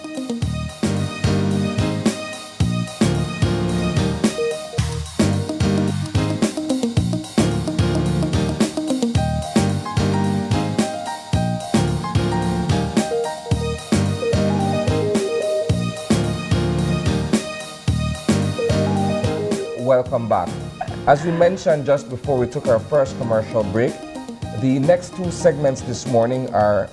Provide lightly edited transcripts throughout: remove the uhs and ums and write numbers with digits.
Welcome back. As we mentioned just before we took our first commercial break, the next two segments this morning are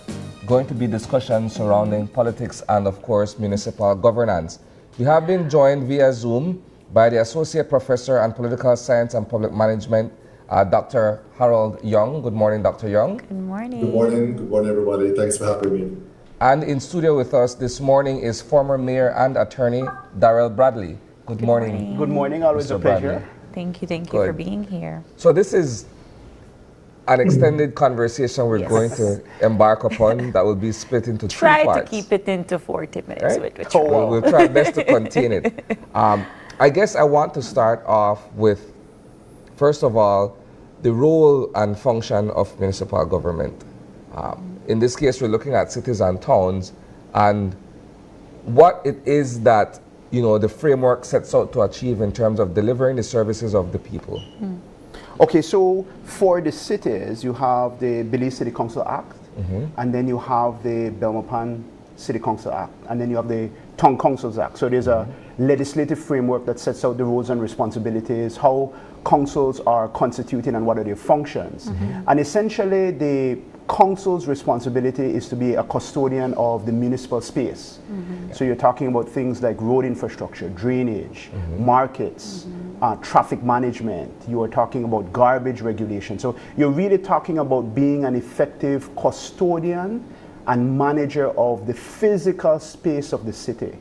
going to be discussions surrounding politics and, of course, municipal governance. We have been joined via Zoom by the Associate Professor in Political Science and Public Management, Dr. Harold Young. Good morning, Dr. Young. Good morning. Good morning. Good morning, everybody. Thanks for having me. And in studio with us this morning is former Mayor and Attorney Darrell Bradley. Good morning. Good morning. Always Mr. a pleasure. Bradley. Thank you Good. for being here. So this is an extended conversation we're going to embark upon that will be split into three Try parts. to keep it into 40 minutes. Right? Which We'll try our best to contain it. I guess I want to start off with, first of all, the role and function of municipal government. In this case, we're looking at cities and towns and what it is that the framework sets out to achieve in terms of delivering the services of the people. Okay, so for the cities, you have the Belize City Council Act, and then you have the Belmopan City Council Act, and then you have the Town Councils Act. So there's a legislative framework that sets out the roles and responsibilities, how councils are constituted and what are their functions. And essentially, the council's responsibility is to be a custodian of the municipal space. So you're talking about things like road infrastructure, drainage, markets, traffic management. You are talking about garbage regulation. So you're really talking about being an effective custodian and manager of the physical space of the city.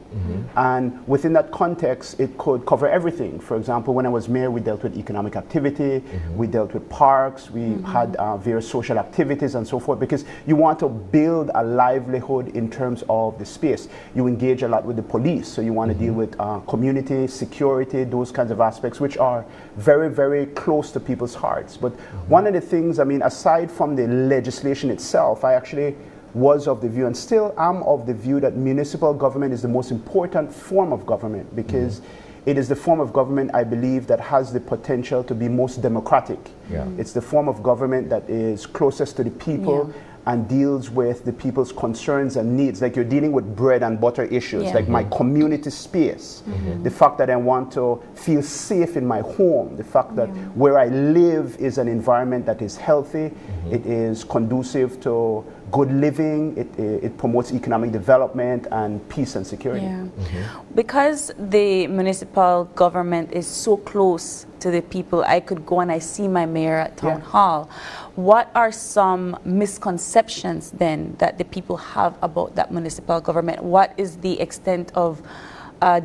And within that context, it could cover everything. For example, when I was mayor, we dealt with economic activity, we dealt with parks, we had various social activities and so forth, because you want to build a livelihood in terms of the space. You engage a lot with the police, so you want to deal with community, security, those kinds of aspects, which are very, very close to people's hearts. But one of the things, aside from the legislation itself, I actually was of the view and still am of the view that municipal government is the most important form of government because it is the form of government, I believe, that has the potential to be most democratic. It's the form of government that is closest to the people and deals with the people's concerns and needs. Like you're dealing with bread and butter issues, like my community space, the fact that I want to feel safe in my home, the fact that where I live is an environment that is healthy, it is conducive to good living, it promotes economic development and peace and security. Because the municipal government is so close to the people, I could go and I see my mayor at town hall. What are some misconceptions then that the people have about that municipal government? What is the extent of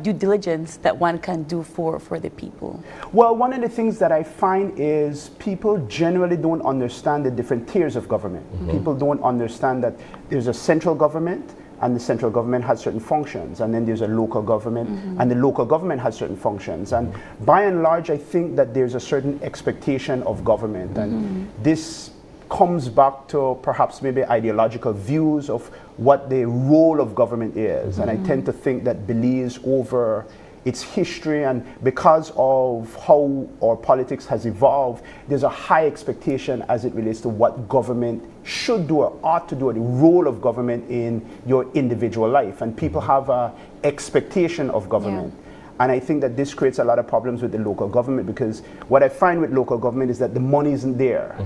due diligence that one can do for the people? Well, one of the things that I find is people generally don't understand the different tiers of government. People don't understand that there's a central government, and the central government has certain functions, and then there's a local government, and the local government has certain functions. And by and large, I think that there's a certain expectation of government, and this comes back to perhaps maybe ideological views of what the role of government is. And I tend to think that Belize, over its history and because of how our politics has evolved, there's a high expectation as it relates to what government should do or ought to do, or the role of government in your individual life. And people have an expectation of government. And I think that this creates a lot of problems with the local government, because what I find with local government is that the money isn't there.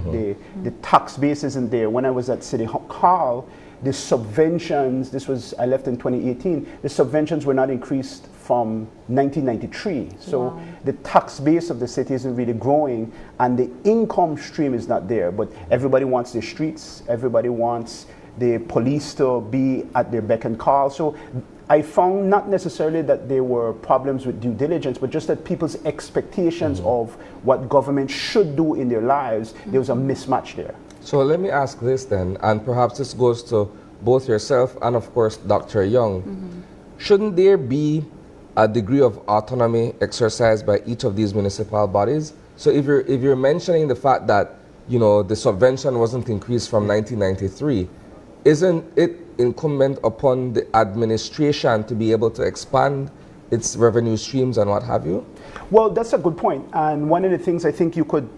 The tax base isn't there. When I was at City Hall, the subventions, I left in 2018, the subventions were not increased from 1993. So the tax base of the city isn't really growing, and the income stream is not there. But everybody wants the streets, everybody wants the police to be at their beck and call. So I found not necessarily that there were problems with due diligence, but just that people's expectations of what government should do in their lives, there was a mismatch there. So let me ask this then, and perhaps this goes to both yourself and of course Dr. Young. Shouldn't there be a degree of autonomy exercised by each of these municipal bodies? So if you're mentioning the fact that the subvention wasn't increased from 1993, isn't it incumbent upon the administration to be able to expand its revenue streams and what have you? Well, that's a good point. And one of the things I think you could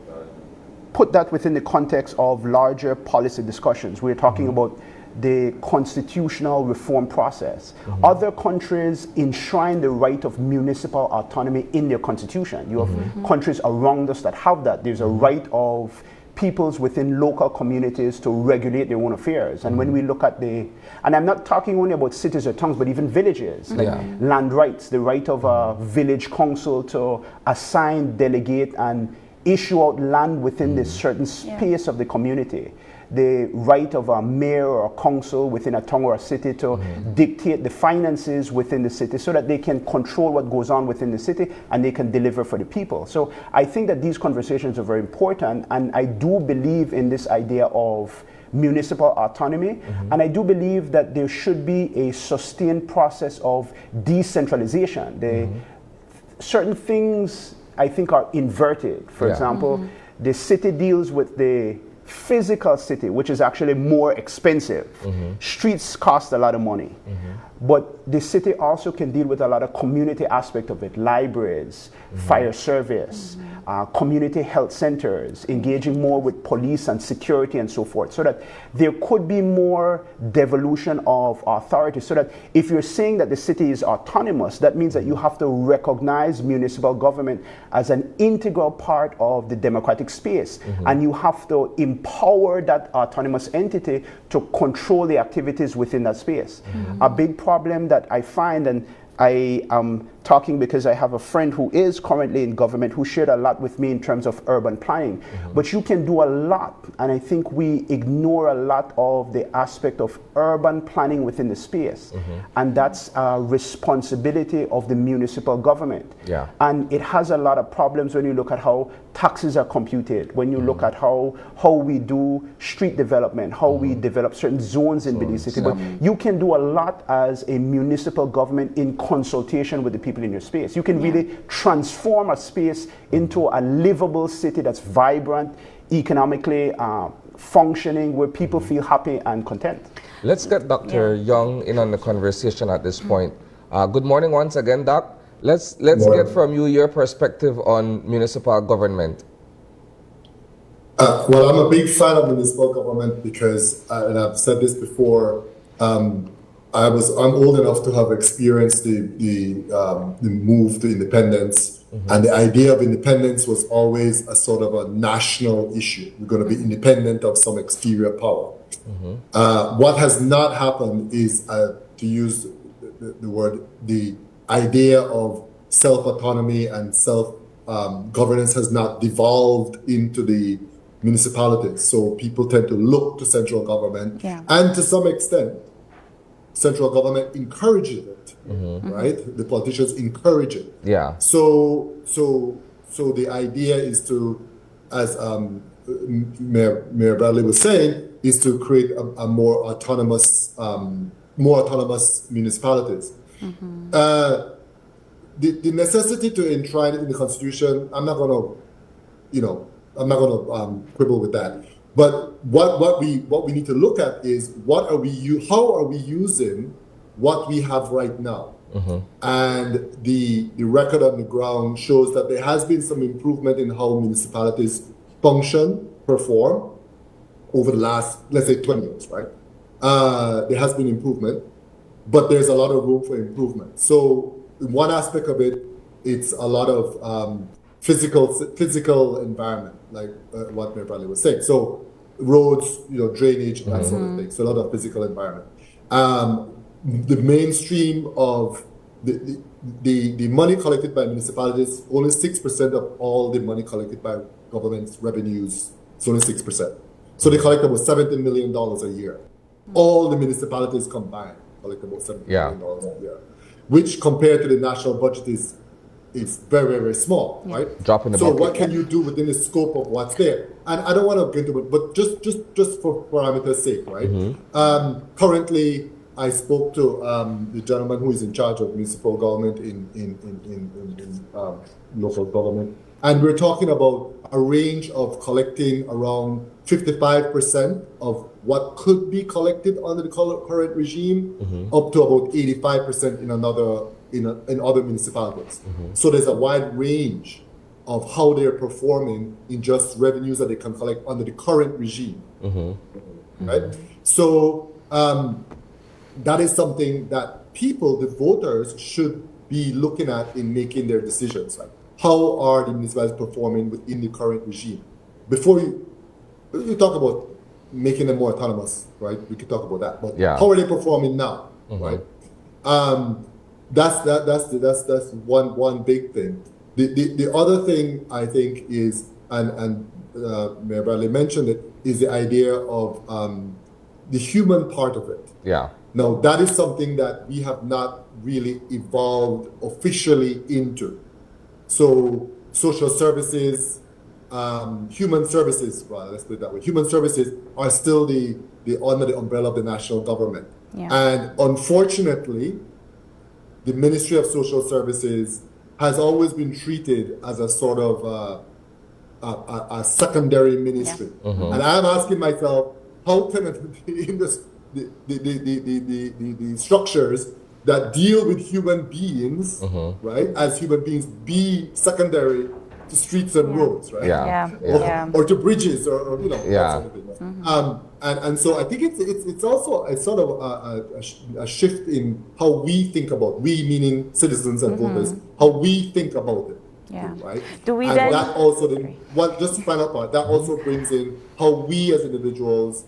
put that within the context of larger policy discussions. We're talking about the constitutional reform process. Other countries enshrine the right of municipal autonomy in their constitution. You have countries around us that have that. There's a right of peoples within local communities to regulate their own affairs. And when we look at and I'm not talking only about cities or towns, but even villages, like land rights, the right of a village council to assign, delegate, and issue out land within this certain space of the community. The right of a mayor or a council within a town or a city to dictate the finances within the city so that they can control what goes on within the city and they can deliver for the people. So I think that these conversations are very important, and I do believe in this idea of municipal autonomy, and I do believe that there should be a sustained process of decentralization. Certain things I think are inverted. For example, the city deals with the physical city, which is actually more expensive. Streets cost a lot of money. But the city also can deal with a lot of community aspect of it, libraries, fire service, community health centers, engaging more with police and security and so forth, so that there could be more devolution of authority, so that if you're saying that the city is autonomous, that means that you have to recognize municipal government as an integral part of the democratic space, and you have to empower that autonomous entity to control the activities within that space. A big problem that I find, and I am talking because I have a friend who is currently in government who shared a lot with me in terms of urban planning. But you can do a lot, and I think we ignore a lot of the aspect of urban planning within the space. And that's a responsibility of the municipal government. And it has a lot of problems when you look at how taxes are computed, when you look at how we do street development, how we develop certain zones in Belize City. But you can do a lot as a municipal government in consultation with the people in your space. You can really transform a space into a livable city that's vibrant, economically functioning, where people feel happy and content. Let's get Dr. Young in on the conversation at this point. Good morning once again, Doc. Let's get from you your perspective on municipal government. Well, I'm a big fan of municipal government because, and I've said this before, I'm old enough to have experienced the move to independence, and the idea of independence was always a sort of a national issue. We're going to be independent of some exterior power. What has not happened is, to use the word, the idea of self-autonomy and self-governance has not devolved into the municipalities. So people tend to look to central government, and to some extent, central government encourages it, right? The politicians encourage it. So the idea is to, as Mayor Bradley was saying, is to create a more autonomous municipalities. The necessity to enshrine it in the Constitution, I'm not going to quibble with that. But what we need to look at is how are we using what we have right now? And the record on the ground shows that there has been some improvement in how municipalities perform over the last, let's say, 20 years, right? There has been improvement, but there's a lot of room for improvement. So in one aspect of it, it's a lot of physical environment, like what Mayor Bradley was saying. So roads, drainage, that sort of thing. So a lot of physical environment. The mainstream of the money collected by municipalities, only 6% of all the money collected by government's revenues, it's only 6%. So they collect about $17 million a year. All the municipalities combined collect about $17 million a year, which compared to the national budget is very, very small, right? Drop in the so bucket. what can you do within the scope of what's there? And I don't want to get into it, but just for parameters' sake, right? Currently, I spoke to the gentleman who is in charge of municipal government in local government, And we're talking about a range of collecting around 55% of what could be collected under the current regime, up to about 85% in other municipalities. So there's a wide range of how they're performing in just revenues that they can collect under the current regime. Right? So that is something that people, the voters, should be looking at in making their decisions. Like, how are the municipalities performing within the current regime? Before you talk about making them more autonomous, right? We could talk about that. But how are they performing now, right? That's one big thing. The other thing I think is, and Mayor Bradley mentioned it, is the idea of the human part of it. Yeah. Now, that is something that we have not really evolved officially into. So social services, human services, rather, let's put it that way. Human services are still under the umbrella of the national government. Yeah. And unfortunately, the Ministry of Social Services has always been treated as a sort of a secondary ministry. And I'm asking myself, how can the structures that deal with human beings, right, as human beings, be secondary to streets and roads, right? Or to bridges, or you know, that sort of thing. And so I think it's also a sort of a shift in how we think about, we meaning citizens and voters, how we think about it. Right? Do we and then? that also just the final part, that also brings in how we as individuals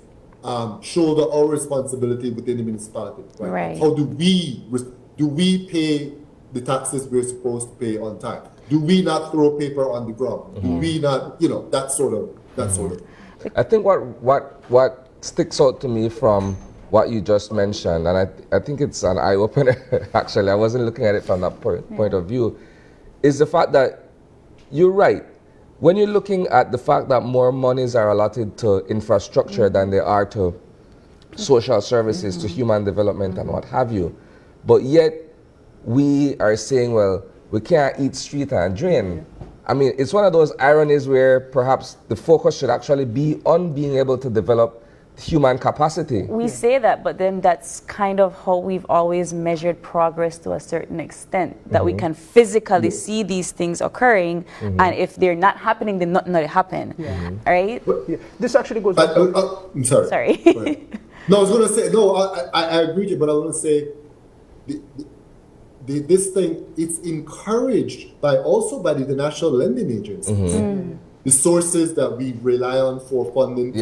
shoulder our responsibility within the municipality. Right? How do we pay the taxes we're supposed to pay on time? Do we not throw paper on the ground? Do we not, you know, that sort of. I think what sticks out to me from what you just mentioned, and I think it's an eye opener. Actually, I wasn't looking at it from that point of view, is the fact that you're right. When you're looking at the fact that more monies are allotted to infrastructure than they are to social services, to human development and what have you, but yet we are saying, well, we can't eat street and drain. I mean, it's one of those ironies where perhaps the focus should actually be on being able to develop human capacity. We say that, but then that's kind of how we've always measured progress to a certain extent, that we can physically see these things occurring, and if they're not happening, then nothing will happen, right? This actually goes back to... I'm sorry. Sorry. No, I was going to say, no, I agree with you, but I want to say this thing, it's encouraged by the international lending agencies. The sources that we rely on for funding,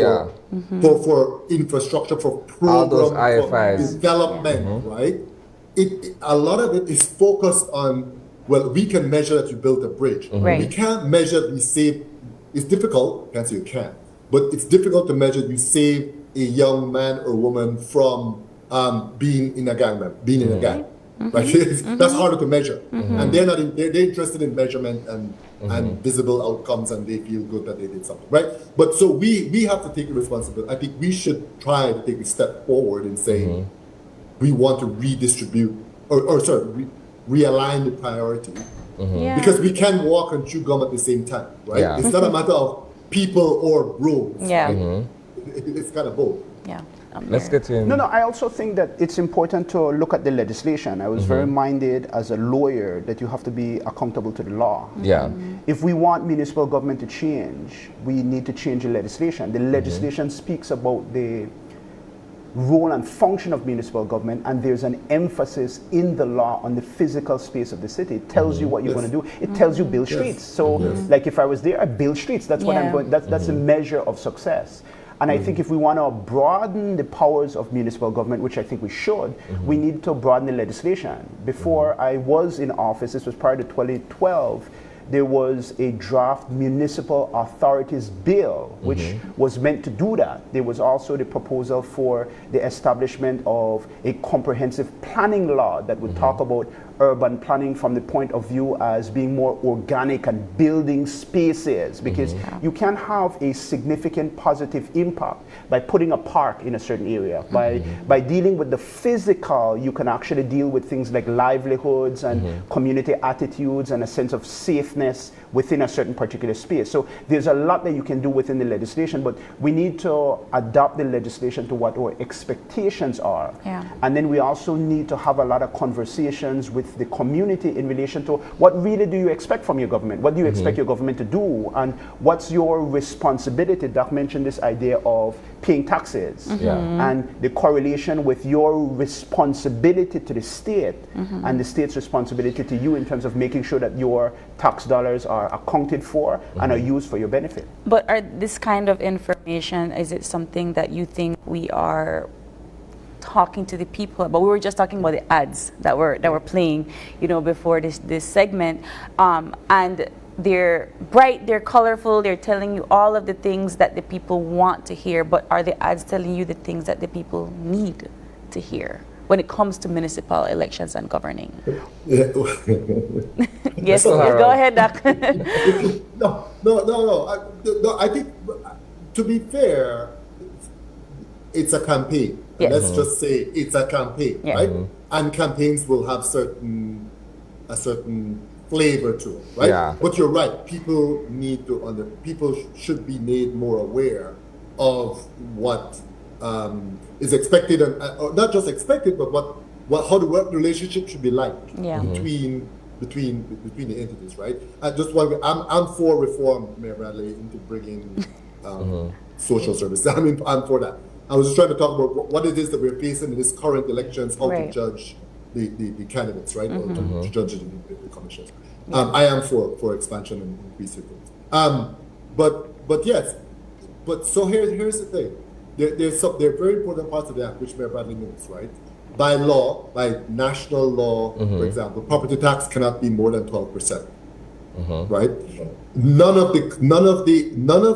for infrastructure, for program, for development, right? A lot of it is focused on, well, we can measure that you built a bridge. We can't measure that we save. It's difficult, can't say you can, but it's difficult to measure you save a young man or woman from being in a gang. Right? That's harder to measure, and they're interested in measurement and visible outcomes, and they feel good that they did something, right? But so we have to take the responsibility. I think we should try to take a step forward in saying we want to redistribute realign the priority, because we can walk and chew gum at the same time, right? It's not a matter of people or roads. Right? It's kind of both. Let's get in. No, I also think that it's important to look at the legislation. I was very minded as a lawyer that you have to be accountable to the law. If we want municipal government to change, we need to change the legislation. The legislation speaks about the role and function of municipal government, and there's an emphasis in the law on the physical space of the city. It tells you what you're going to do. It tells you build streets. So like if I was there, I build streets. That's what I'm going, that's a measure of success. And I think if we want to broaden the powers of municipal government, which I think we should, we need to broaden the legislation. Before I was in office, this was prior to 2012, there was a draft municipal authorities bill, which was meant to do that. There was also the proposal for the establishment of a comprehensive planning law that would talk about urban planning from the point of view as being more organic and building spaces, because you can have a significant positive impact by putting a park in a certain area. By dealing with the physical, you can actually deal with things like livelihoods and community attitudes and a sense of safety safeness within a certain particular space. So there's a lot that you can do within the legislation, but we need to adapt the legislation to what our expectations are. Yeah. And then we also need to have a lot of conversations with the community in relation to what really do you expect from your government? What do you expect your government to do? And what's your responsibility? Doc mentioned this idea of paying taxes and the correlation with your responsibility to the state and the state's responsibility to you in terms of making sure that your tax dollars are accounted for and are used for your benefit. But are this kind of information, is it something that you think we are talking to the people about? We were just talking about the ads that were playing, before this segment, and they're bright, they're colorful, they're telling you all of the things that the people want to hear, but are the ads telling you the things that the people need to hear when it comes to municipal elections and governing? Yes, go ahead, Doc. No. I think, to be fair, it's a campaign. Yes. Let's just say it's a campaign, right? And campaigns will have a certain flavor to it, right? Yeah. But you're right. People should be made more aware of what is expected, and or not just expected, but how the work relationship should be like between the entities, right? I'm for reform, Mayor Bradley, into bringing social services. I'm for that. I was just trying to talk about what it is that we're facing in this current elections, how to judge the candidates, right? Or to judge the commissions. I am for expansion and increase it. But yes, so here's the thing. There are very important parts of the act which Mayor Bradley knows, right? By law, by national law, for example, property tax cannot be more than 12%, right? None of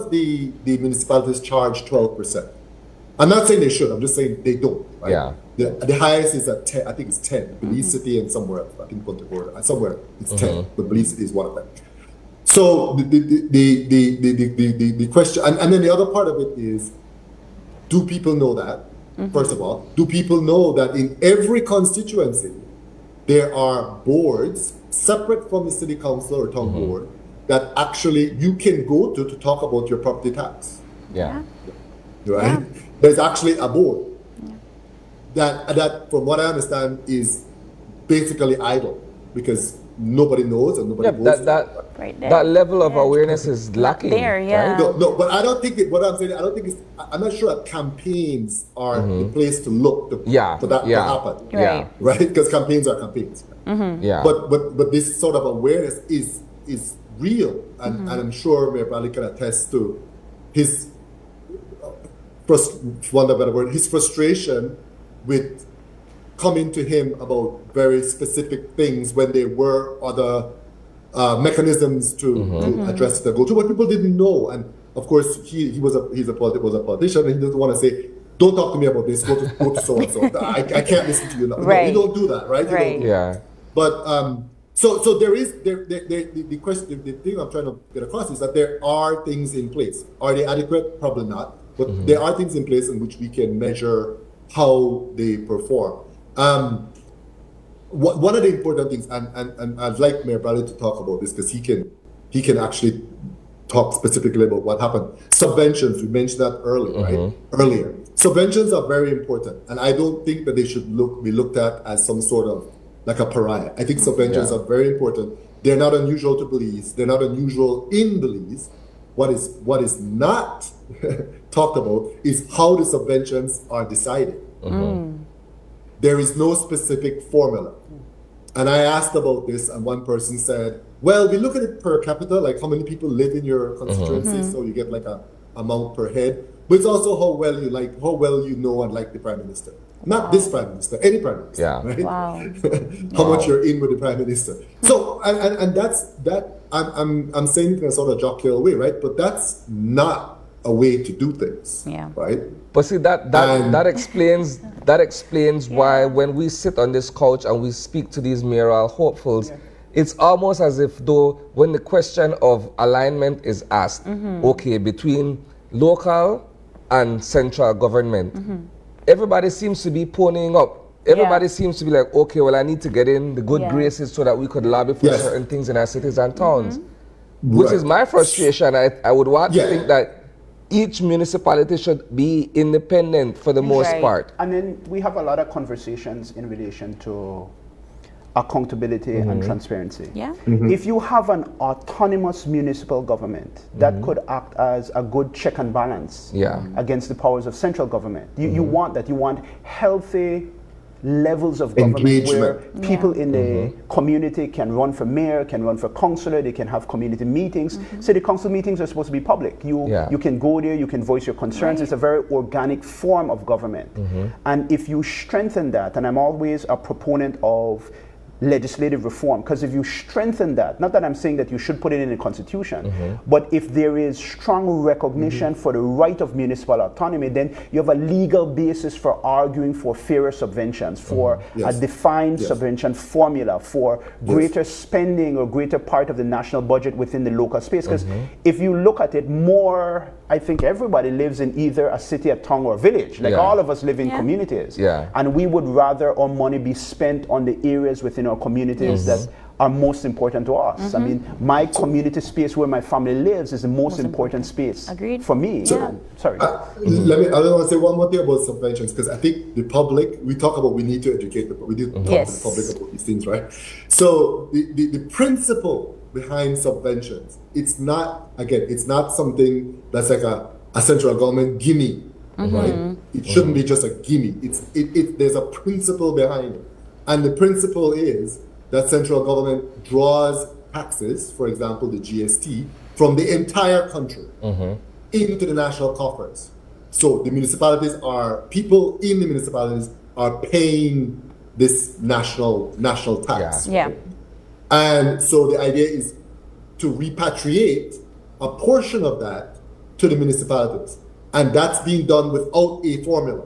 the municipalities charge 12%. I'm not saying they should. I'm just saying they don't. Right? Yeah. The highest is at 10. I think it's 10. Belize City and somewhere else. I think Punta Gorda. Somewhere it's 10. But Belize City is one of them. So the question, and then the other part of it is, do people know that? First of all, do people know that in every constituency there are boards separate from the city council or town board that actually you can go to talk about your property tax? Yeah. Right? Yeah. There's actually a board that, from what I understand, is basically idle because nobody knows and nobody votes. That level of awareness is lacking. Right? No, but I don't think I'm not sure that campaigns are the place to look for that to happen. Right? Because campaigns are campaigns. Yeah. But this sort of awareness is real, and I'm sure Mayor Bradley can attest to his his frustration with coming to him about very specific things when there were other mechanisms to address the go-to, but people didn't know. And of course, he was a politician, and he doesn't want to say, "Don't talk to me about this. Go to so and so." I can't listen to you now. Right. No, you don't do that, right? Right. Yeah. But so there is the question. The thing I'm trying to get across is that there are things in place. Are they adequate? Probably not. But there are things in place in which we can measure how they perform. One of the important things, and I'd like Mayor Bradley to talk about this because he can actually talk specifically about what happened. Subventions, we mentioned that earlier. Subventions are very important, and I don't think that they should be looked at as some sort of like a pariah. I think subventions are very important. They're not unusual to Belize. They're not unusual in Belize. What is not talked about is how the subventions are decided. There is no specific formula. And I asked about this, and one person said, well, we look at it per capita, like how many people live in your constituency, so you get like a amount per head. But it's also how well you know and like the Prime Minister. Not this Prime Minister, any Prime Minister. Yeah. Right? Wow. How much you're in with the Prime Minister. So and that's I'm saying it in a sort of jocular way, right? But that's not a way to do things. Yeah. Right? But see that explains why when we sit on this couch and we speak to these mayoral hopefuls, it's almost as if though when the question of alignment is asked, okay, between local and central government, everybody seems to be ponying up. Everybody seems to be like, okay, well, I need to get in the good graces so that we could lobby for certain things in our cities and towns. which is Right. my frustration. I would want Yeah. to think that each municipality should be independent for the most Right. part. And then we have a lot of conversations in relation to accountability and transparency. Yeah. If you have an autonomous municipal government that could act as a good check and balance Yeah. against the powers of central government, you want that. You want healthy levels of government where Engagement. people in the community can run for mayor, can run for councillor, they can have community meetings. City council meetings are supposed to be public. You can go there, you can voice your concerns. Right. It's a very organic form of government. And if you strengthen that, and I'm always a proponent of legislative reform, because if you strengthen that, not that I'm saying that you should put it in the constitution, but if there is strong recognition for the right of municipal autonomy, then you have a legal basis for arguing for fairer subventions, for Yes. a defined Yes. subvention formula, for greater spending or greater part of the national budget within the local space. Because if you look at it more, I think everybody lives in either a city, a town, or a village. Like Yeah. all of us live in Yeah. communities. Yeah. And we would rather our money be spent on the areas within our communities that are most important to us. I mean, my community space where my family lives is the most important space Agreed. for me. Yeah. Sorry. I want to say one more thing about subventions, because I think the public, we talk about we need to educate the public. We need to talk Yes. to the public about these things, right? So the principle behind subventions, it's not something that's like a central government gimme, right? It shouldn't be just a gimme. There's a principle behind it. And the principle is that central government draws taxes, for example, the GST, from the entire country into the national coffers. So the people in the municipalities are paying this national tax. Yeah. And so the idea is to repatriate a portion of that to the municipalities. And that's being done without a formula.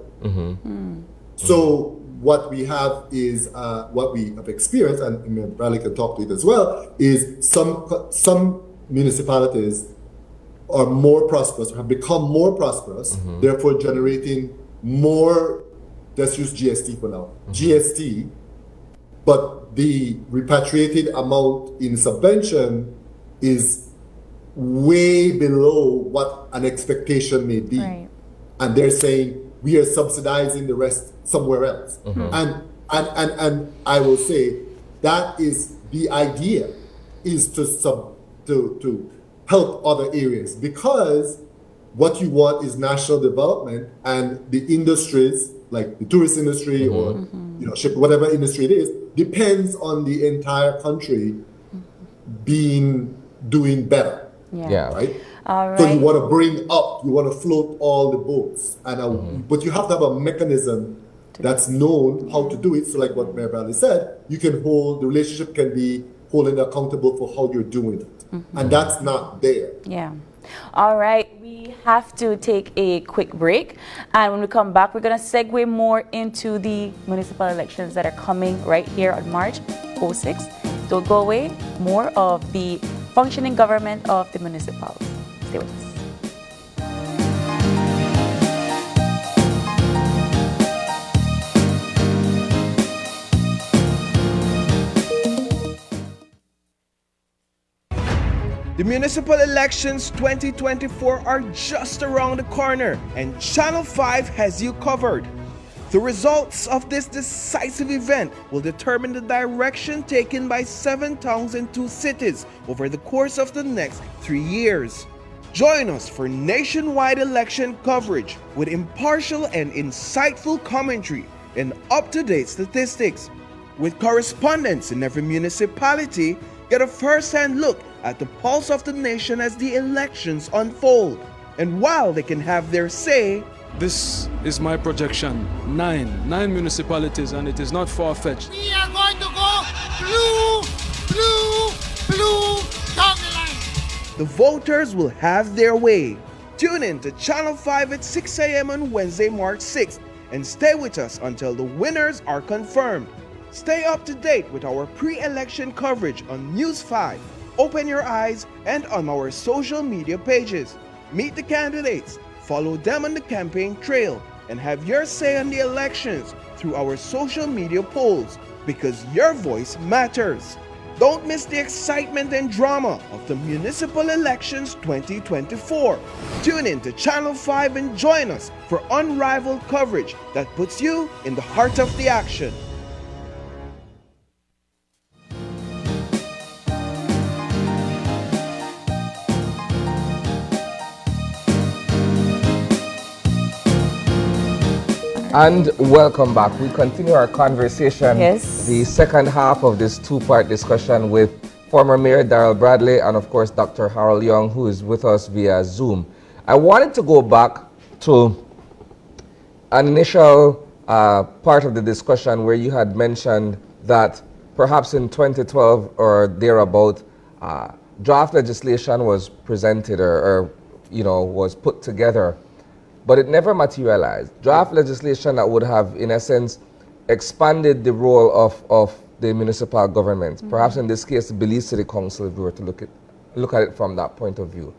So what we have is, what we have experienced, and Bradley can talk to it as well, is some municipalities are more prosperous, have become more prosperous, therefore generating more, let's use GST for now, GST, but the repatriated amount in subvention is way below what an expectation may be. Right. And they're saying we are subsidizing the rest somewhere else. And I will say that is the idea, is to help other areas, because what you want is national development, and the industries like the tourist industry or whatever industry it is depends on the entire country doing better. Yeah. Right? All right. So you want to float all the boats, but you have to have a mechanism that's known how to do it. So like what Mayor Bradley said, the relationship can be holding accountable for how you're doing it. And that's not there. Yeah. All right. We have to take a quick break. And when we come back, we're going to segue more into the municipal elections that are coming right here on March 06. Don't go away. More of the functioning government of the municipalities. Stay with us. The municipal elections 2024 are just around the corner, and Channel 5 has you covered. The results of this decisive event will determine the direction taken by 7 towns and 2 cities over the course of the next 3 years. Join us for nationwide election coverage with impartial and insightful commentary and up-to-date statistics. With correspondents in every municipality, get a first-hand look at the pulse of the nation as the elections unfold. And while they can have their say, this is my projection. 9 municipalities, and it is not far-fetched. We are going to go blue, blue, blue down the line. the voters will have their way. Tune in to Channel 5 at 6 a.m. on Wednesday, March 6th, and stay with us until the winners are confirmed. Stay up to date with our pre-election coverage on News 5, Open Your Eyes, and on our social media pages. Meet the candidates, follow them on the campaign trail, and have your say on the elections through our social media polls, because your voice matters. Don't miss the excitement and drama of the Municipal Elections 2024. Tune in to Channel 5 and join us for unrivaled coverage that puts you in the heart of the action. And welcome back. We continue our conversation, Yes. the second half of this two-part discussion with former Mayor Darrell Bradley and of course Dr. Harold Young, who is with us via Zoom. I wanted to go back to an initial part of the discussion where you had mentioned that perhaps in 2012 or thereabout, draft legislation was presented or was put together, but it never materialized. Draft legislation that would have, in essence, expanded the role of the municipal government. Perhaps in this case, the Belize City Council, if we were to look at it from that point of view.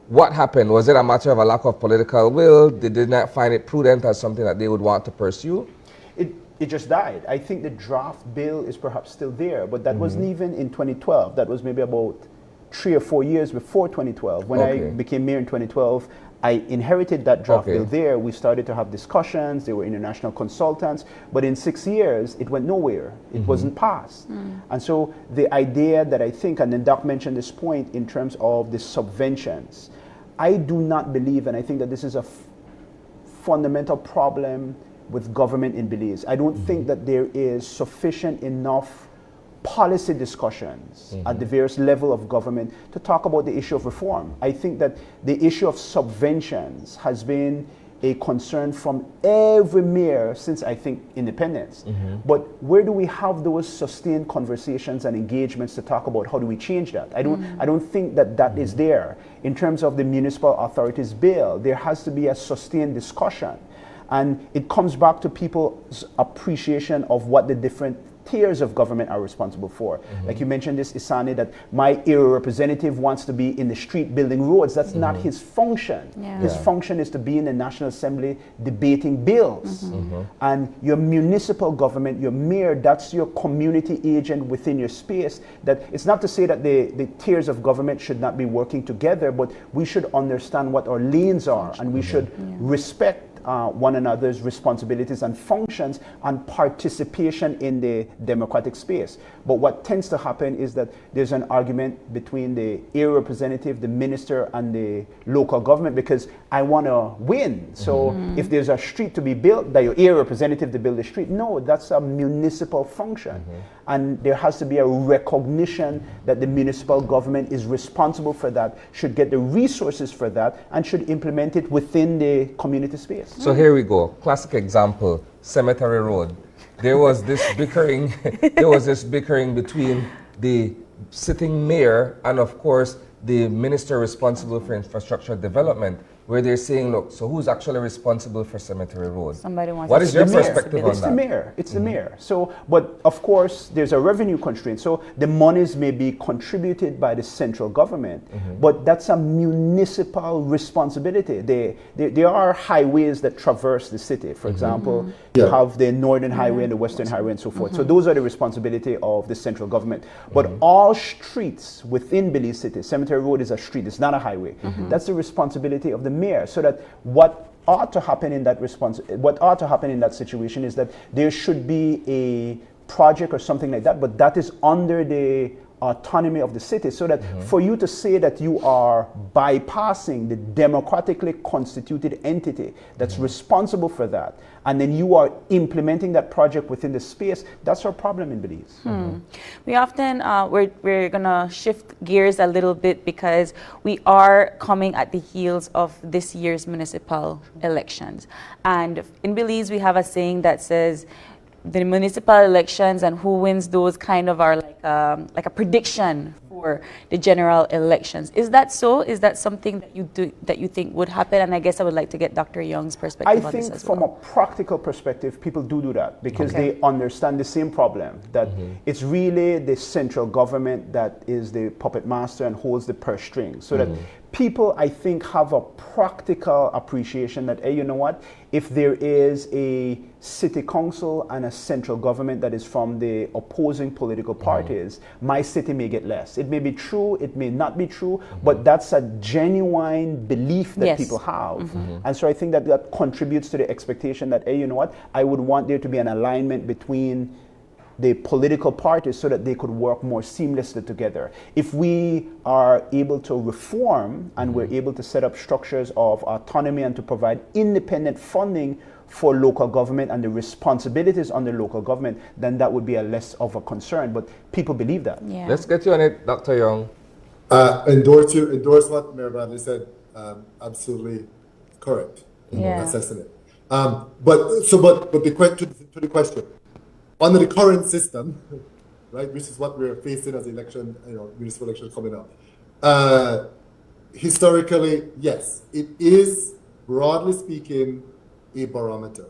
What happened? Was it a matter of a lack of political will? They did not find it prudent as something that they would want to pursue? It just died. I think the draft bill is perhaps still there, but that wasn't even in 2012. That was maybe about 3 or 4 years before 2012. When I became mayor in 2012, I inherited that draft bill there. We started to have discussions. There were international consultants. But in 6 years, it went nowhere. It wasn't passed. And so the idea that I think, and then Doc mentioned this point in terms of the subventions, I do not believe, and I think that this is a fundamental problem with government in Belize. I don't think that there is sufficient enough policy discussions at the various level of government to talk about the issue of reform. I think that the issue of subventions has been a concern from every mayor since, I think, independence. But where do we have those sustained conversations and engagements to talk about how do we change that? I don't think that that is there. In terms of the municipal authorities bill, there has to be a sustained discussion. And it comes back to people's appreciation of what the different tiers of government are responsible for. Like you mentioned this, Isani, that my area representative wants to be in the street building roads. That's not his function. His function is to be in the National Assembly debating bills. And your municipal government, your mayor, that's your community agent within your space. That it's not to say that the tiers of government should not be working together, but we should understand what our lanes are, and we should respect one another's responsibilities and functions and participation in the democratic space. But what tends to happen is that there's an argument between the area representative, the minister, and the local government because I want to win. So if there's a street to be built, that your area representative to build the street. No, that's a municipal function. And there has to be a recognition that the municipal government is responsible for that, should get the resources for that, and should implement it within the community space. So here we go. Classic example, Cemetery Road. There was this bickering between the sitting mayor and of course the minister responsible for infrastructure development, where they're saying, look, so who's actually responsible for Cemetery Road? Somebody wants What is your perspective on It's that? the mayor. It's the mayor. So, but of course, there's a revenue constraint. So the monies may be contributed by the central government, but that's a municipal responsibility. There are highways that traverse the city. For example, you have the Northern Highway and the Western Highway and so forth. So those are the responsibility of the central government. But all streets within Belize City, Cemetery Road is a street. It's not a highway. That's the responsibility of the mayor. So that what ought to happen in that situation is that there should be a project or something like that, but that is under the autonomy of the city, so that for you to say that you are bypassing the democratically constituted entity that's responsible for that, and then you are implementing that project within the space, that's our problem in Belize. We often, we're going to shift gears a little bit because we are coming at the heels of this year's municipal elections. And in Belize, we have a saying that says, the municipal elections and who wins those kind of are like a prediction for the general elections. Is that so? Is that something that you think would happen? And I guess I would like to get Dr. Young's perspective on this as well. From a practical perspective, people do that because they understand the same problem, that it's really the central government that is the puppet master and holds the purse strings, so that people, I think, have a practical appreciation that, hey, you know what? If there is a city council and a central government that is from the opposing political parties, my city may get less. It may be true, it may not be true, but that's a genuine belief that people have. And so I think that that contributes to the expectation that, hey, you know what? I would want there to be an alignment between the political parties so that they could work more seamlessly together. If we are able to reform and we're able to set up structures of autonomy and to provide independent funding for local government and the responsibilities under local government, then that would be a less of a concern. But people believe that. Yeah. Let's get you on it, Dr. Young. Endorse what Mayor Bradley said. Absolutely correct. Yeah. Assessing it. But to the question. Under the current system, right, which is what we're facing as election, municipal elections coming up. Historically, yes, it is, broadly speaking, a barometer.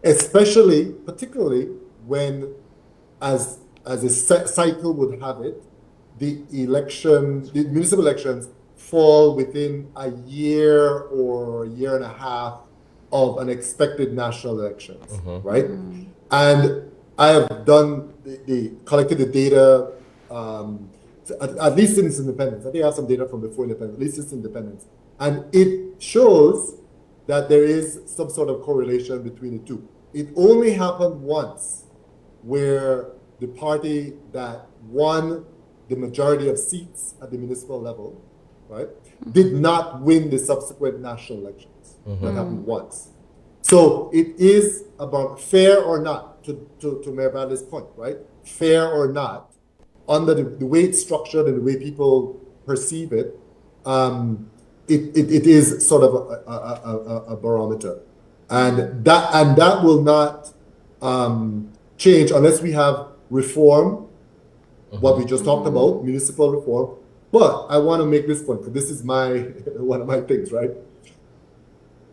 Particularly when, as a cycle would have it, the municipal elections fall within a year or a year and a half of an expected national elections, right? And I have done collected the data, at least since independence. I think I have some data from before independence, at least since independence. And it shows that there is some sort of correlation between the two. It only happened once where the party that won the majority of seats at the municipal level, right, did not win the subsequent national elections. That happened once. So it is about fair or not, to Mayor Bradley's point, right? Fair or not, under the way it's structured and the way people perceive it, it is sort of a barometer. And that will not change unless we have reform, what we just talked about, municipal reform. But I want to make this point, because this is one of my things, right?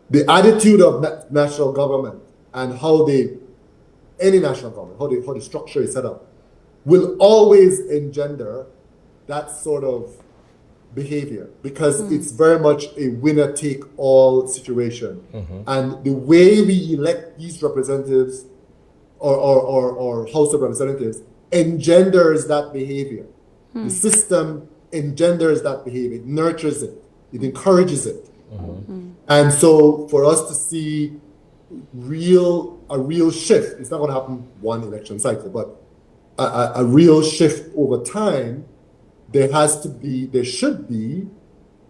The attitude of national government and how any national government, how the structure is set up, will always engender that sort of behavior, because it's very much a winner-take-all situation. And the way we elect these representatives or House of Representatives engenders that behavior. The system engenders that behavior, it nurtures it, it encourages it. And so for us to see a real shift, it's not going to happen one election cycle, but a real shift over time, there should be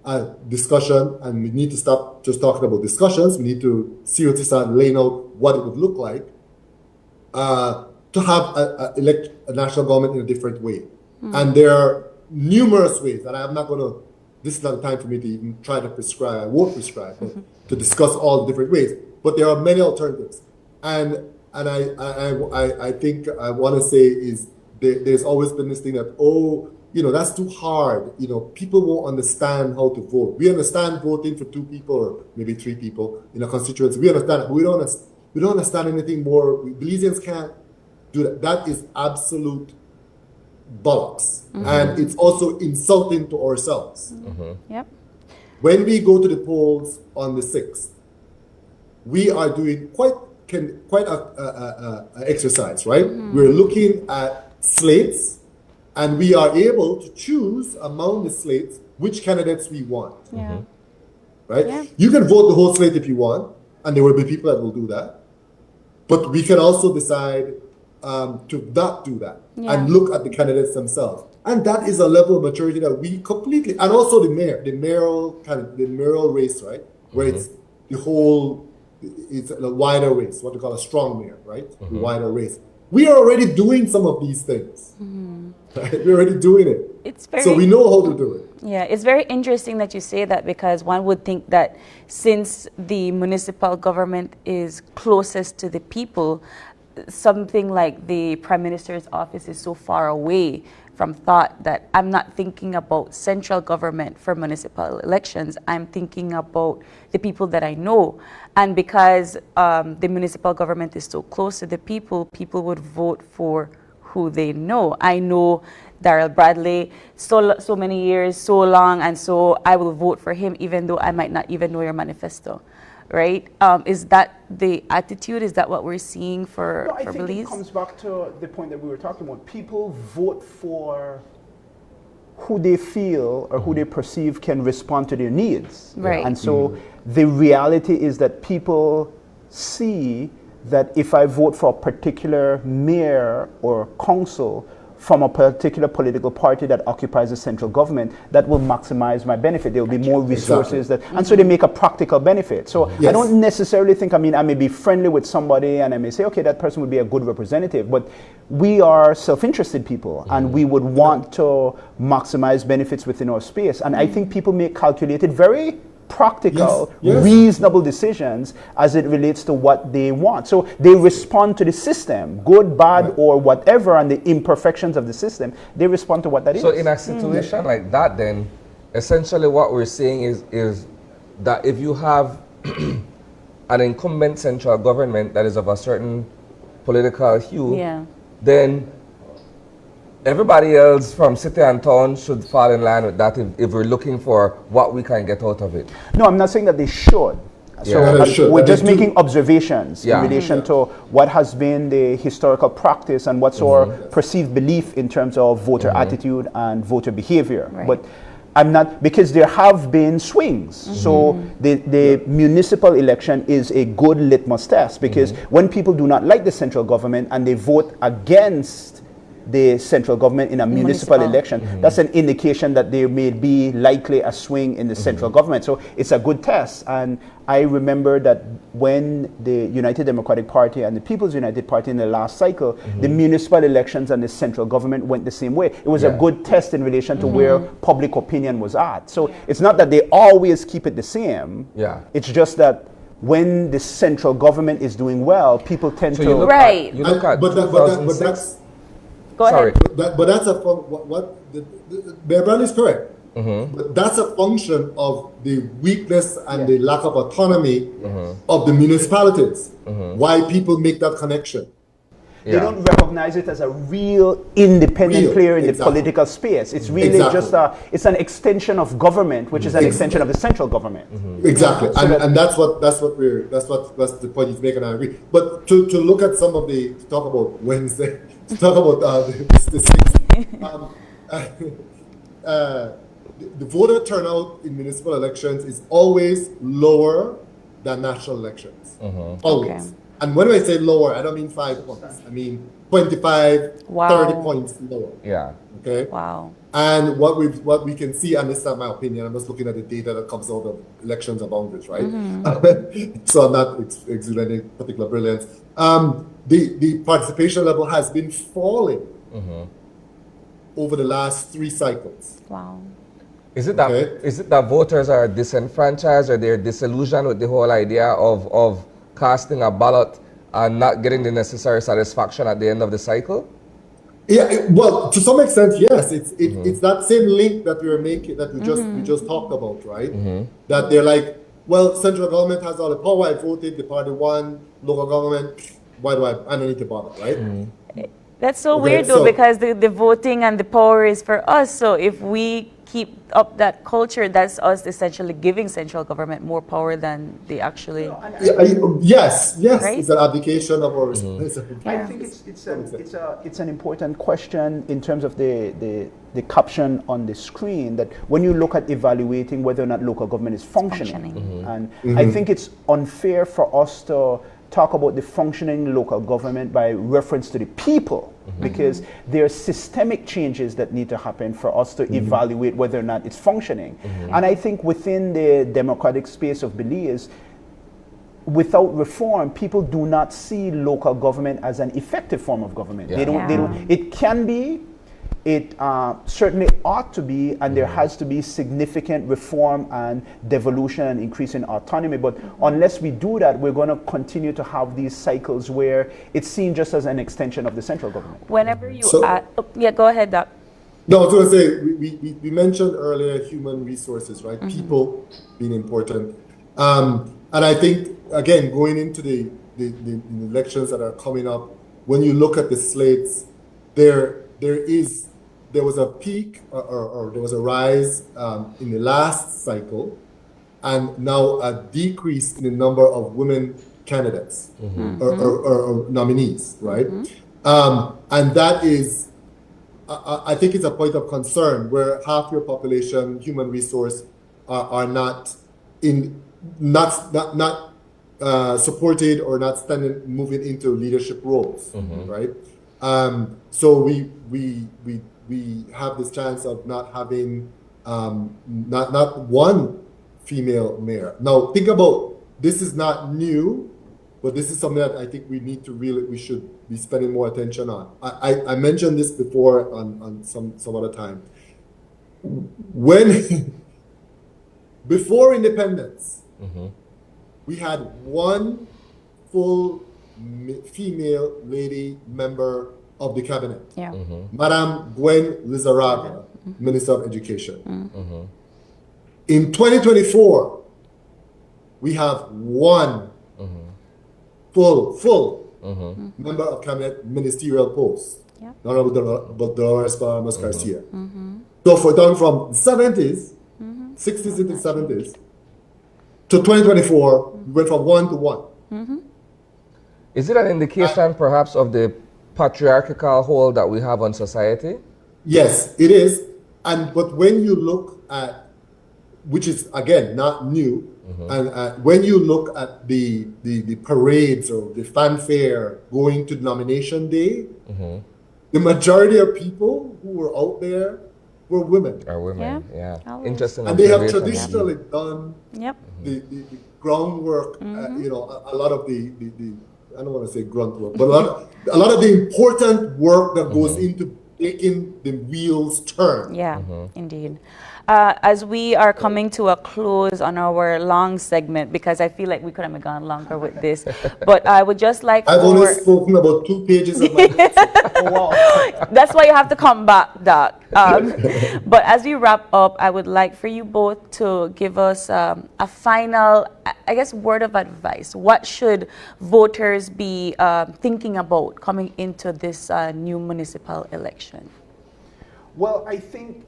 a discussion, and we need to stop just talking about discussions. We need to seriously start laying out what it would look like to have elect a national government in a different way. And there are numerous ways, and I'm not going to, this is not the time for me to even try to prescribe, I won't prescribe, but to discuss all the different ways. But there are many alternatives. And I think I want to say is there's always been this thing that, that's too hard. People won't understand how to vote. We understand voting for 2 people or maybe 3 people in a constituency. We understand it, but we don't understand anything more. Belizeans can't do that. That is absolute bollocks. And it's also insulting to ourselves. Yep. When we go to the polls on the 6th, we are doing quite a exercise, right? We're looking at slates, and we are able to choose among the slates which candidates we want. Yeah. Right? Yeah. You can vote the whole slate if you want, and there will be people that will do that. But we can also decide to not do that and look at the candidates themselves. And that is a level of maturity that we completely, and also the mayoral race, right? Where it's a wider race, what we call a strong mayor, right? The wider race. We are already doing some of these things. Right? We're already doing it. So we know how to do it. Yeah, it's very interesting that you say that, because one would think that since the municipal government is closest to the people, something like the Prime Minister's office is so far away from thought that I'm not thinking about central government for municipal elections. I'm thinking about the people that I know. And because the municipal government is so close to the people, people would vote for who they know. I know Darrell Bradley so many years, so long, and so I will vote for him even though I might not even know your manifesto, right? Is that the attitude? Is that what we're seeing for I think Belize? it comes back to the point that we were talking about. People vote for who they feel or who they perceive can respond to their needs. Right. And so the reality is that people see that if I vote for a particular mayor or council from a particular political party that occupies the central government, that will maximize my benefit. There will be more resources and so they make a practical benefit. So I don't necessarily think, I may be friendly with somebody and I may say, okay, that person would be a good representative, but we are self-interested people and we would want to maximize benefits within our space. And I think people make calculated, very practical, reasonable decisions as it relates to what they want. So they respond to the system, good, bad, or whatever, and the imperfections of the system. They respond to what that is. So in a situation like that, then, essentially what we're saying is that if you have an incumbent central government that is of a certain political hue, then everybody else from city and town should fall in line with that if we're looking for what we can get out of it. No, I'm not saying that they should. So we're just making observations in relation to what has been the historical practice and what's our perceived belief in terms of voter attitude and voter behavior. Right. But I'm not, because there have been swings. So the municipal election is a good litmus test, because when people do not like the central government and they vote against the central government in a municipal election, that's an indication that there may be likely a swing in the central government. So it's a good test. And I remember that when the United Democratic Party and the People's United Party in the last cycle, the municipal elections and the central government went the same way. It was a good test in relation to where public opinion was at. So it's not that they always keep it the same. It's just that when the central government is doing well, people tend to... You look at but 2006. Go ahead. But that's Mayor Brown is correct. But that's a function of the weakness and the lack of autonomy of the municipalities. Why people make that connection. They don't recognize it as a real independent player in the political space. It's really just it's an extension of government, which is an extension of the central government. Exactly, and that's the point he's making. I agree. But to look at some of to talk about Wednesday, to talk about the 6th, the voter turnout in municipal elections is always lower than national elections. Always. Okay. And when I say lower, I don't mean 5 points. I mean 25, 30 points lower. Okay? Wow. And what we can see, and this is my opinion, I'm just looking at the data that comes out of elections and boundaries, right? So I'm not exuding any particular brilliance. The participation level has been falling over the last 3 cycles. Wow. Is it that voters are disenfranchised, or they're disillusioned with the whole idea of casting a ballot and not getting the necessary satisfaction at the end of the cycle? Yeah, well, to some extent, yes. It's that same link that we were making, that we just talked about, right? That they're like, well, central government has all the power. I voted, the party won. Local government, why do I don't need to bother, right? That's so weird though, because the voting and the power is for us. So if we keep up that culture, that's us essentially giving central government more power than they actually... Yes, right? It's an abdication of our responsibility. I think it's an important question in terms of the caption on the screen, that when you look at evaluating whether or not local government is functioning. And I think it's unfair for us to talk about the functioning local government by reference to the people, because there are systemic changes that need to happen for us to evaluate whether or not it's functioning. And I think within the democratic space of Belize, without reform, people do not see local government as an effective form of government. They don't. It can be. It certainly ought to be, and there has to be significant reform and devolution and increase in autonomy. But unless we do that, we're going to continue to have these cycles where it's seen just as an extension of the central government. Whenever you go ahead, Doc. No, I was going to say, we mentioned earlier human resources, right? People being important. And I think, again, going into the elections that are coming up, when you look at the slates, there was a peak or there was a rise in the last cycle, and now a decrease in the number of women candidates or nominees, right? And that is, I think it's a point of concern where half your population, human resource, are not supported or not moving into leadership roles, right? So we have this chance of not having not one female mayor. Now think about, this is not new, but this is something that I think we should be spending more attention on. I mentioned this before on some other time. When before independence, we had one full female lady member of the cabinet, Madame Gwen Lizarraga, Minister of Education. In 2024, we have one full member of cabinet ministerial post, Honorable Dolores Palmas Garcia. So for down from 70s, 60s into 70s, to 2024, we went from 1 to 1. Is it an indication perhaps of the patriarchal hold that we have on society? Yes, it is. But when you look at, which is again not new, and when you look at the parades or the fanfare going to nomination day, the majority of people who were out there were women. Are women, yeah. Interesting. And they have traditionally done Yep. the groundwork, a lot of the I don't want to say grunt work, but a lot of the important work that goes into making the wheels turn. Yeah, indeed. As we are coming to a close on our long segment, because I feel like we could have gone longer with this, but I would just like I've only spoken about 2 pages of my That's why you have to come back, Doc. But as we wrap up, I would like for you both to give us a final, I guess, word of advice. What should voters be thinking about coming into this new municipal election? Well, I think,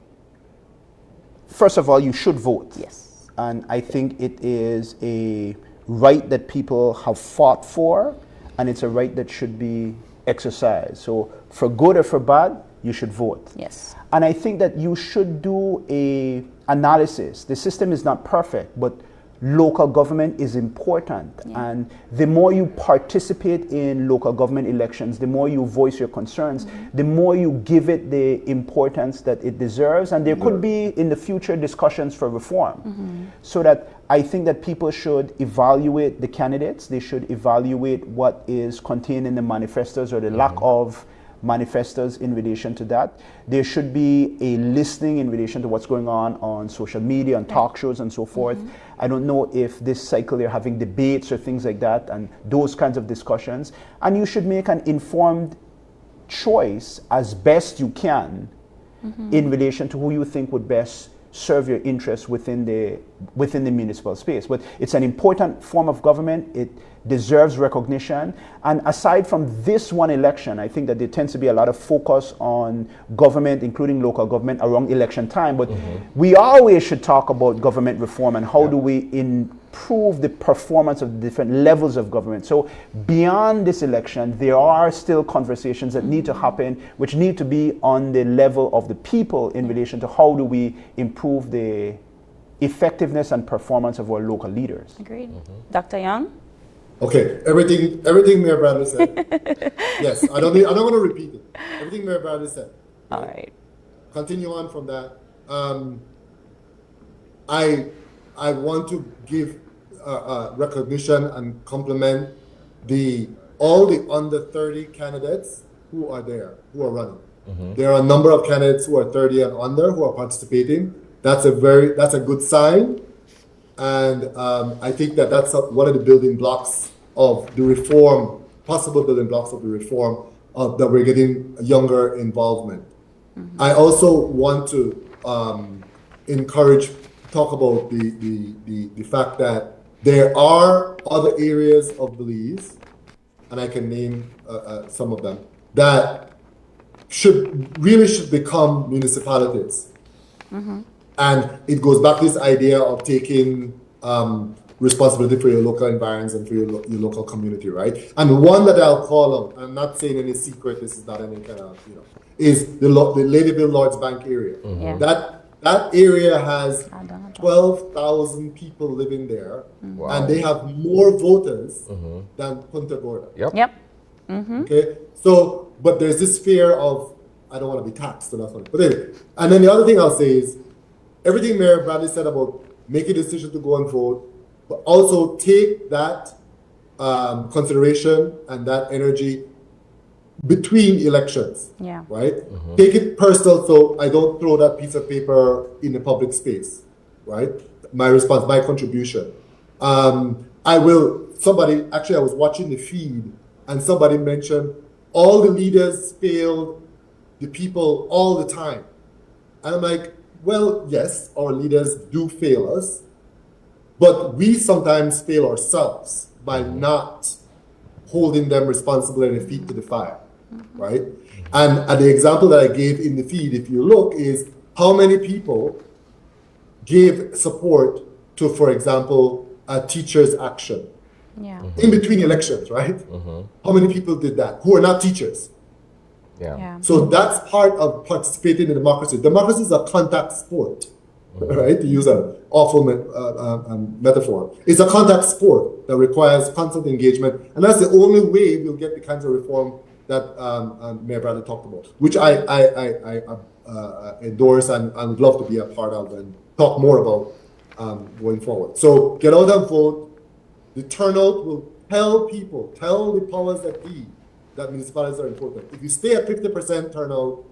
first of all, you should vote. Yes. And I think it is a right that people have fought for, and it's a right that should be exercised. So for good or for bad, you should vote. Yes. And I think that you should do a analysis. The system is not perfect, but local government is important. And the more you participate in local government elections, the more you voice your concerns, the more you give it the importance that it deserves. And there could be in the future discussions for reform. So that I think that people should evaluate the candidates. They should evaluate what is contained in the manifestos or the lack of manifestos in relation to that. There should be a listening in relation to what's going on social media, on talk shows and so forth. I don't know if this cycle they're having debates or things like that and those kinds of discussions. And you should make an informed choice as best you can in relation to who you think would best serve your interests within the municipal space. But it's an important form of government. It deserves recognition. And aside from this one election, I think that there tends to be a lot of focus on government, including local government, around election time. But we always should talk about government reform and how do we improve the performance of the different levels of government. So beyond this election, there are still conversations that need to happen, which need to be on the level of the people in relation to how do we improve the effectiveness and performance of our local leaders. Agreed. Dr. Young? Okay, everything Mayor Bradley said. Yes, I don't want to repeat it. Everything Mayor Bradley said. All right. Continue on from that. I want to give recognition and compliment all the under 30 candidates who are there, who are running. There are a number of candidates who are 30 and under who are participating. That's a good sign. And I think that's one of the building blocks of the reform, possible building blocks of the reform, that we're getting younger involvement. I also want to talk about the fact that there are other areas of Belize, and I can name some of them, that should become municipalities. And it goes back to this idea of taking responsibility for your local environments and for your local community, right? And one that I'll call out, I'm not saying any secret, this is not any kind of, is the Ladyville Lords Bank area. Yeah. That area has 12,000 people living there, and they have more voters than Punta Gorda. Yep. Okay, so, but there's this fear of, I don't want to be taxed, so that's what, but anyway. And then the other thing I'll say is, everything Mayor Bradley said about make a decision to go and vote, but also take that consideration and that energy between elections, right? Take it personal, so I don't throw that piece of paper in the public space, right? My response, my contribution. I was watching the feed, and somebody mentioned all the leaders failed the people all the time. And I'm like, well, yes, our leaders do fail us, but we sometimes fail ourselves by not holding them responsible and their feet to the fire, right? And the example that I gave in the feed, if you look, is how many people gave support to, for example, a teacher's action in between elections, right? How many people did that who are not teachers? So that's part of participating in democracy. Democracy is a contact sport, right? To use an awful metaphor. It's a contact sport that requires constant engagement, and that's the only way we'll get the kinds of reform that Mayor Bradley talked about, which I endorse and would love to be a part of and talk more about going forward. So get out and vote. The turnout will tell the powers that be, that municipalities are important. If you stay at 50% turnout,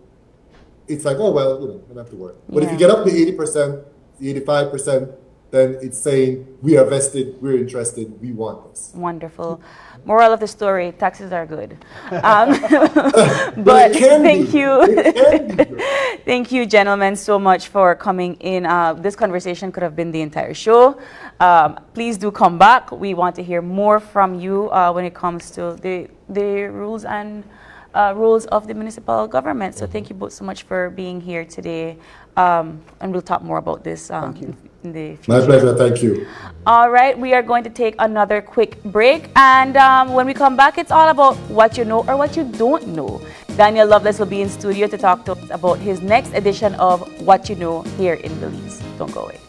it's like, oh, well, we don't have to worry. But if you get up to 80%, 85%, then it's saying, we are vested, we're interested, we want this. Wonderful. Moral of the story, taxes are good. But thank you. Thank you, gentlemen, so much for coming in. This conversation could have been the entire show. Please do come back. We want to hear more from you when it comes to the rules and rules of the municipal government. So thank you both so much for being here today. And we'll talk more about this in the future. My pleasure, thank you. All right, we are going to take another quick break. And when we come back, it's all about what you know or what you don't know. Daniel Loveless will be in studio to talk to us about his next edition of What You Know here in Belize. Don't go away.